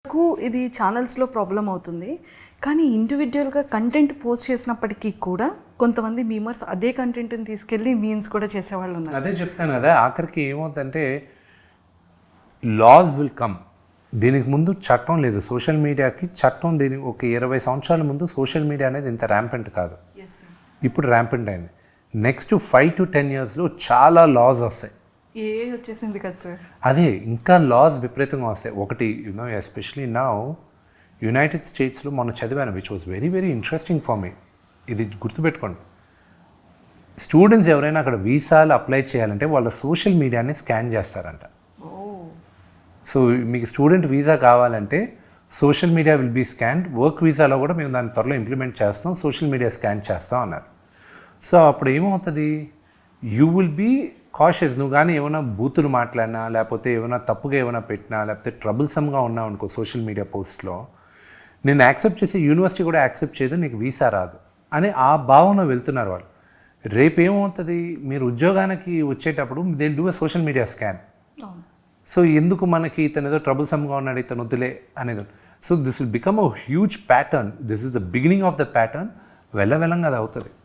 నాకు ఇది ఛానల్స్లో ప్రాబ్లం అవుతుంది. కానీ ఇండివిడ్యువల్‌గా కంటెంట్ పోస్ట్ చేసినప్పటికీ కూడా కొంతమంది మీమర్స్ అదే కంటెంట్‌ని తీసుకెళ్ళి మీమ్స్ కూడా చేసేవాళ్ళున్నారు. అదే చెప్తాను కదా, ఆఖరికి ఏమవుతుందంటే లాస్ విల్ కమ్. దీనికి ముందు చట్టం లేదు. సోషల్ మీడియాకి చట్టం దీనికి ఒక 20 సంవత్సరాల ముందు సోషల్ మీడియా అనేది ఇంత ర్యాంపెంట్ కాదు. ఇప్పుడు ర్యాంపెంట్ అయింది. నెక్స్ట్ 5 to 10 yearsలో చాలా లాస్ వస్తాయి. వచ్చేసింది కదా సార్. అదే ఇంకా లాస్ విపరీతంగా వస్తాయి. ఒకటి ఎస్పెషలీ నౌ యునైటెడ్ స్టేట్స్లో మొన్న చదివాను, which was very very interesting for me. ఇది గుర్తుపెట్టుకోండి, స్టూడెంట్స్ ఎవరైనా అక్కడ వీసాలు అప్లై చేయాలంటే వాళ్ళ సోషల్ మీడియాని స్కాన్ చేస్తారంట. సో మీకు స్టూడెంట్ వీసా కావాలంటే social media will be scanned. Work వీసాలో కూడా మేము దాన్ని త్వరలో ఇంప్లిమెంట్ చేస్తాం, సోషల్ మీడియా స్కాన్ చేస్తాం అన్నారు. సో అప్పుడు ఏమవుతుంది, యూ విల్ బీ కాషియస్. నువ్వు కానీ ఏమైనా బూతులు మాట్లాడినా, లేకపోతే ఏమైనా తప్పుగా ఏమైనా పెట్టినా, లేకపోతే ట్రబుల్సమ్గా ఉన్నావు అనుకో సోషల్ మీడియా పోస్ట్లో, నేను యాక్సెప్ట్ చేసి యూనివర్సిటీ కూడా యాక్సెప్ట్ చేయదు, నీకు వీసా రాదు అని ఆ భావన వెళ్తున్నారు వాళ్ళు. రేపు ఏమవుతుంది, మీరు ఉద్యోగానికి వచ్చేటప్పుడు they do a social media scan. So ఎందుకు మనకి ఇతను ఏదో ట్రబుల్సమ్గా ఉన్నాడు, ఇతను వద్దులే అనేది. So this will become a huge pattern. This is the beginning of the pattern. వెళ్ళంగా అది అవుతుంది.